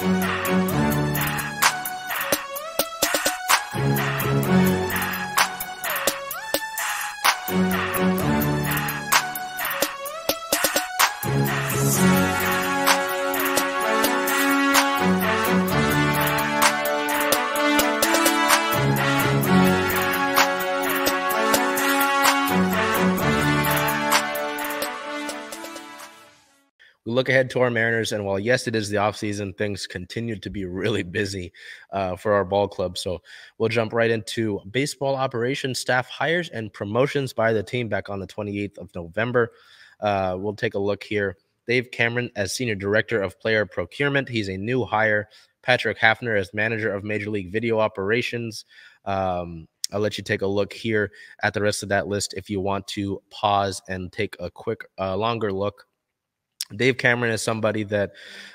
We look ahead to our Mariners, and while yes, it is the offseason, things continue to be really busy for our ball club. So we'll jump right into baseball operations, staff hires, and promotions by the team back on the 28th of November. We'll take a look here. Dave Cameron as Senior Director of Player Procurement. He's a new hire. Patrick Hafner as Manager of Major League Video Operations. I'll let you take a look here at the rest of that list if you want to pause and take a quick, longer look. Dave Cameron is somebody that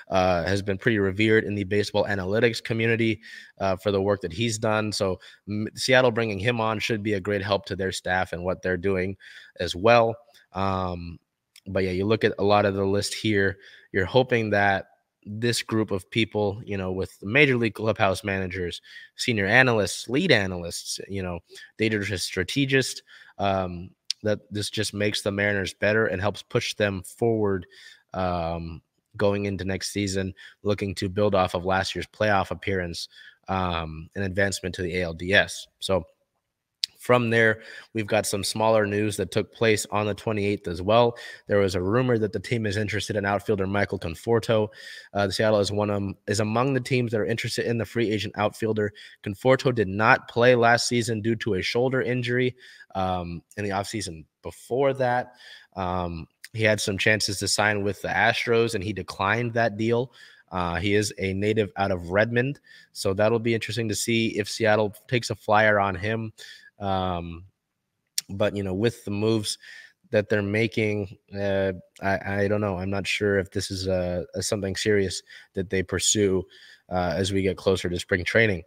has been pretty revered in the baseball analytics community for the work that he's done. So Seattle bringing him on should be a great help to their staff and what they're doing as well. But yeah, you look at a lot of the list here, you're hoping that this group of people, with the major league clubhouse managers, senior analysts, lead analysts, data strategists, that this just makes the Mariners better and helps push them forward going into next season, looking to build off of last year's playoff appearance and advancement to the ALDS. So from there, we've got some smaller news that took place on the 28th as well. There was a rumor that the team is interested in outfielder Michael Conforto. Seattle is among the teams that are interested in the free agent outfielder. Conforto did not play last season due to a shoulder injury in the offseason before that. He had some chances to sign with the Astros, and he declined that deal. He is a native out of Redmond, so that'll be interesting to see if Seattle takes a flyer on him. But, with the moves that they're making, I don't know. I'm not sure if this is something serious that they pursue as we get closer to spring training.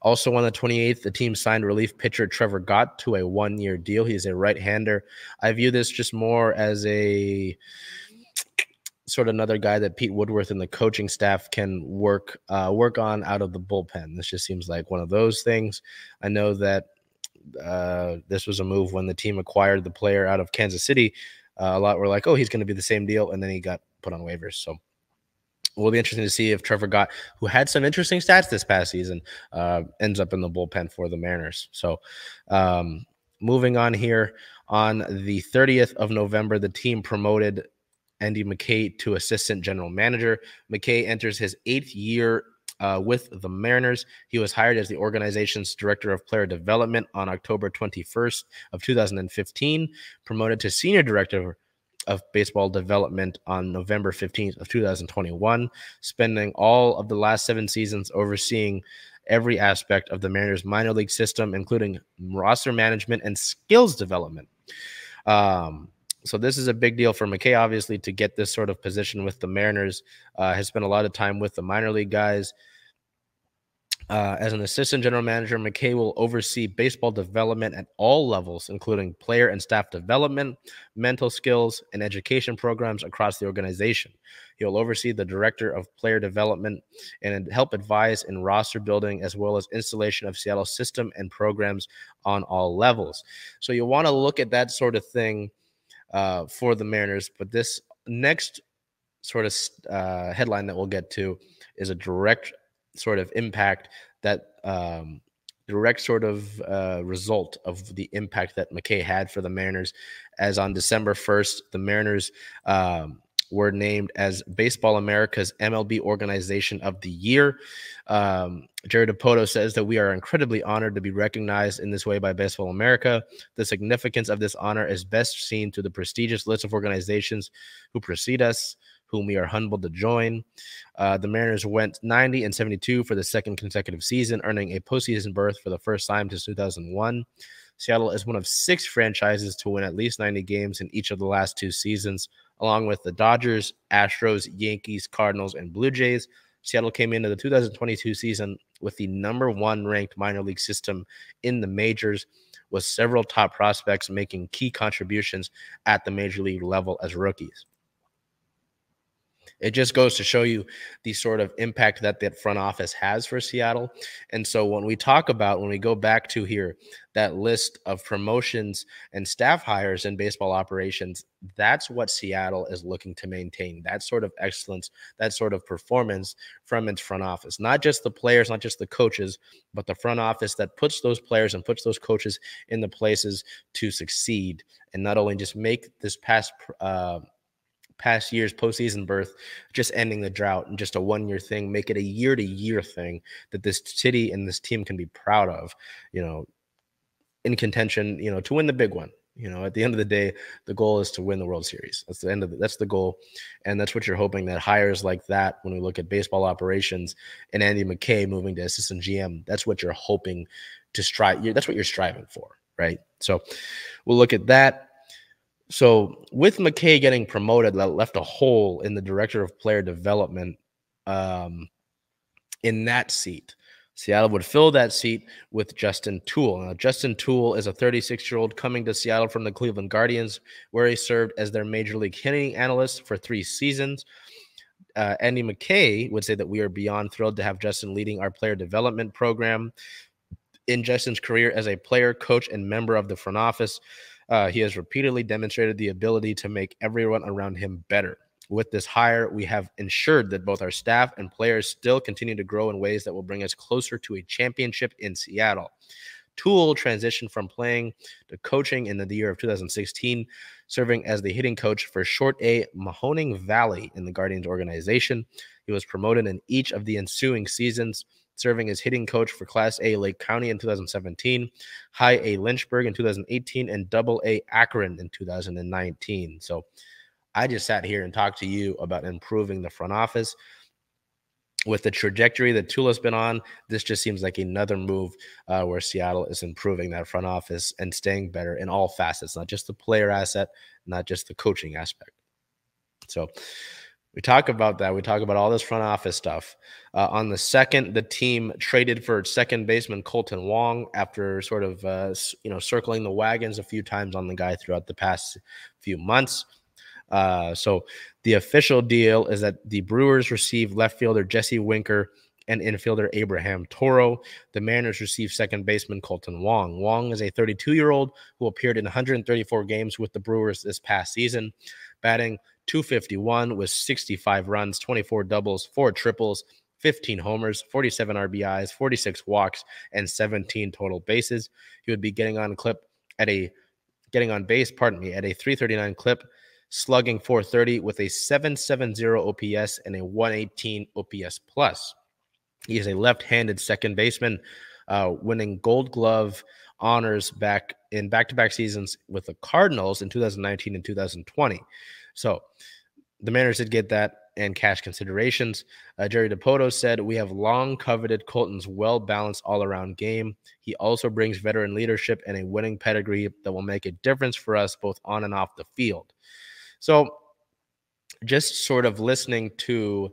Also on the 28th, the team signed relief pitcher Trevor Gott to a one-year deal. He's a right-hander. I view this just more as a sort of another guy that Pete Woodworth and the coaching staff can work on out of the bullpen. This just seems like one of those things. I know that this was a move when the team acquired the player out of Kansas City. A lot were like, oh, he's going to be the same deal, and then he got put on waivers. So it will be interesting to see if Trevor Gott, who had some interesting stats this past season, ends up in the bullpen for the Mariners. So moving on here, on the 30th of November, the team promoted Andy McKay to assistant general manager. McKay enters his 8th year with the Mariners. He was hired as the organization's director of player development on October 21st of 2015, promoted to senior director of baseball development on November 15th of 2021, spending all of the last 7 seasons overseeing every aspect of the Mariners minor league system, including roster management and skills development. So this is a big deal for McKay, obviously, to get this sort of position with the Mariners. Has spent a lot of time with the minor league guys. As an assistant general manager, McKay will oversee baseball development at all levels, including player and staff development, mental skills, and education programs across the organization. He will oversee the director of player development and help advise in roster building, as well as installation of Seattle's system and programs on all levels. So you want to look at that sort of thing for the Mariners. But this next sort of headline that we'll get to is a direct sort of impact that direct sort of result of the impact that McKay had for the Mariners, as on December 1st, the Mariners were named as Baseball America's MLB Organization of the Year. Jared Dipoto says that we are incredibly honored to be recognized in this way by Baseball America. The significance of this honor is best seen through the prestigious list of organizations who precede us, whom we are humbled to join. The Mariners went 90-72 for the second consecutive season, earning a postseason berth for the first time since 2001. Seattle is one of 6 franchises to win at least 90 games in each of the last 2 seasons, along with the Dodgers, Astros, Yankees, Cardinals, and Blue Jays. Seattle came into the 2022 season with the #1 ranked minor league system in the majors, with several top prospects making key contributions at the major league level as rookies. It just goes to show you the sort of impact that that front office has for Seattle. And so when we talk about, when we go back to here, that list of promotions and staff hires in baseball operations, that's what Seattle is looking to maintain. That sort of excellence, that sort of performance from its front office. Not just the players, not just the coaches, but the front office that puts those players and puts those coaches in the places to succeed, and not only just make this past year's postseason berth just ending the drought and just a 1 year thing, make it a year-to-year thing that this city and this team can be proud of, in contention, to win the big one. At the end of the day, the goal is to win the World Series. That's the goal. And that's what you're hoping, that hires like that, when we look at baseball operations and Andy McKay moving to assistant GM, that's what you're hoping to strive. That's what you're striving for, right? So we'll look at that. So with McKay getting promoted, that left a hole in the director of player development in that seat. Seattle would fill that seat with Justin Toole. Now, Justin Toole is a 36-year-old coming to Seattle from the Cleveland Guardians, where he served as their major league hitting analyst for 3 seasons. Andy McKay would say that we are beyond thrilled to have Justin leading our player development program. In Justin's career as a player, coach, and member of the front office, he has repeatedly demonstrated the ability to make everyone around him better. With this hire, we have ensured that both our staff and players still continue to grow in ways that will bring us closer to a championship in Seattle. Toole transitioned from playing to coaching in the year of 2016, serving as the hitting coach for Short A Mahoning Valley in the Guardians organization. He was promoted in each of the ensuing seasons, serving as hitting coach for Class A Lake County in 2017, High A Lynchburg in 2018, and Double A Akron in 2019. So I just sat here and talked to you about improving the front office. With the trajectory that Tula's been on, this just seems like another move where Seattle is improving that front office and staying better in all facets, not just the player asset, not just the coaching aspect. So we talk about that. We talk about all this front office stuff. On the second, the team traded for second baseman Kolten Wong after sort of circling the wagons a few times on the guy throughout the past few months. So the official deal is that the Brewers receive left fielder Jesse Winker and infielder Abraham Toro. The Mariners receive second baseman Kolten Wong. Wong is a 32-year-old who appeared in 134 games with the Brewers this past season, batting .251 with 65 runs, 24 doubles, 4 triples, 15 homers, 47 RBIs, 46 walks, and 17 total bases. He would be getting on base at a 339 clip, slugging .430 with a 770 OPS and a 118 OPS plus. He is a left-handed second baseman, winning Gold Glove honors back-to-back seasons with the Cardinals in 2019 and 2020. So the Mariners did get that and cash considerations. Jerry DiPoto said, "We have long coveted Kolten's well-balanced all-around game. He also brings veteran leadership and a winning pedigree that will make a difference for us both on and off the field." So just sort of listening to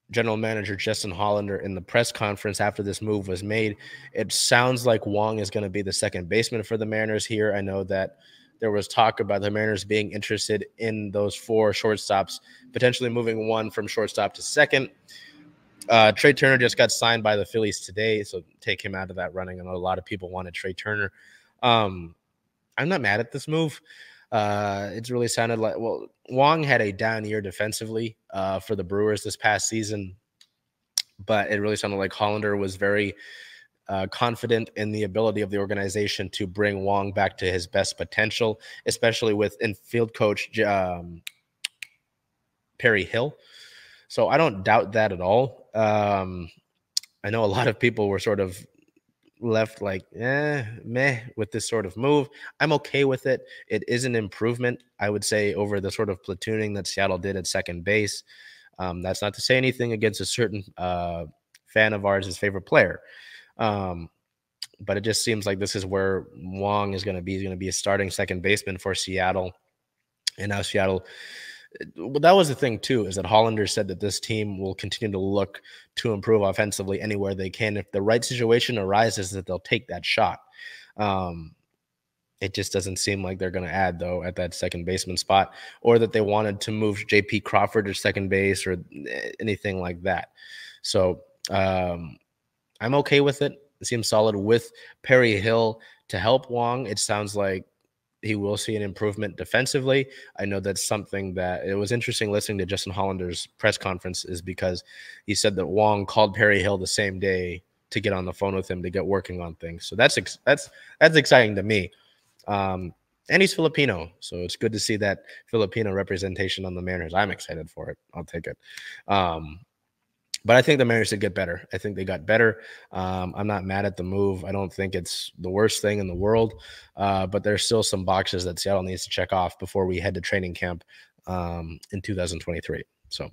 General Manager Justin Hollander in the press conference after this move was made, it sounds like Wong is going to be the second baseman for the Mariners here. I know that there was talk about the Mariners being interested in those 4 shortstops, potentially moving one from shortstop to second. Trey Turner just got signed by the Phillies today, so take him out of that running. I know a lot of people wanted Trey Turner. I'm not mad at this move. It's really sounded like, well, Wong had a down year defensively for the Brewers this past season, but it really sounded like Hollander was very confident in the ability of the organization to bring Wong back to his best potential, especially with infield coach Perry Hill. So I don't doubt that at all. I know a lot of people were sort of left like meh with this sort of move. I'm okay with it. It is an improvement, I would say, over the sort of platooning that Seattle did at second base. That's not to say anything against a certain fan of ours' his favorite player, but it just seems like this is where Wong is going to be. He's going to be a starting second baseman for Seattle. And now Seattle, well, that was the thing too, is that Hollander said that this team will continue to look to improve offensively anywhere they can. If the right situation arises, that they'll take that shot. It just doesn't seem like they're going to add, though, at that second baseman spot, or that they wanted to move JP Crawford to second base or anything like that. So I'm okay with it. It seems solid with Perry Hill to help Wong. It sounds like he will see an improvement defensively. I know that's something that it was interesting listening to Justin Hollander's press conference, is because he said that Wong called Perry Hill the same day to get on the phone with him to get working on things. So that's exciting to me. And he's Filipino, so it's good to see that Filipino representation on the Mariners. I'm excited for it. I'll take it. But I think the Mariners did get better. I think they got better. I'm not mad at the move. I don't think it's the worst thing in the world. But there's still some boxes that Seattle needs to check off before we head to training camp in 2023. So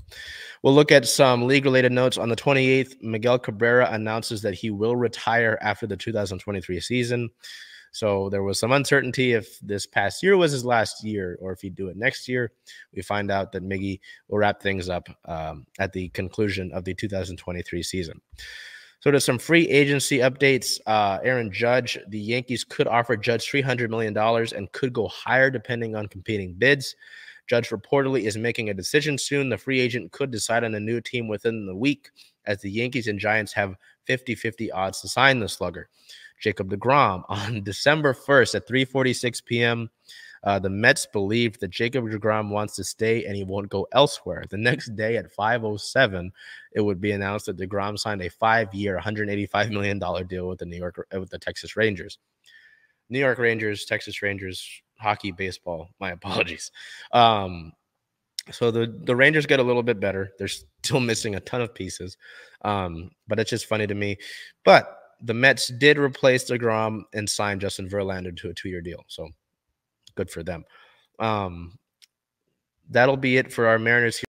we'll look at some league-related notes. On the 28th, Miguel Cabrera announces that he will retire after the 2023 season. So there was some uncertainty if this past year was his last year or if he'd do it next year. We find out that Miggy will wrap things up at the conclusion of the 2023 season. So there's some free agency updates. Aaron Judge, the Yankees could offer Judge $300 million and could go higher depending on competing bids. Judge reportedly is making a decision soon. The free agent could decide on a new team within the week, as the Yankees and Giants have 50-50 odds to sign the slugger. Jacob deGrom on December 1st at 3:46 p.m. The Mets believed that Jacob deGrom wants to stay and he won't go elsewhere. The next day at 5:07, it would be announced that deGrom signed a 5-year, $185 million deal with the Texas Rangers. New York Rangers, Texas Rangers, hockey, baseball. My apologies. So the Rangers get a little bit better. They're still missing a ton of pieces, but it's just funny to me. But the Mets did replace deGrom and sign Justin Verlander to a 2-year deal. So good for them. That'll be it for our Mariners here.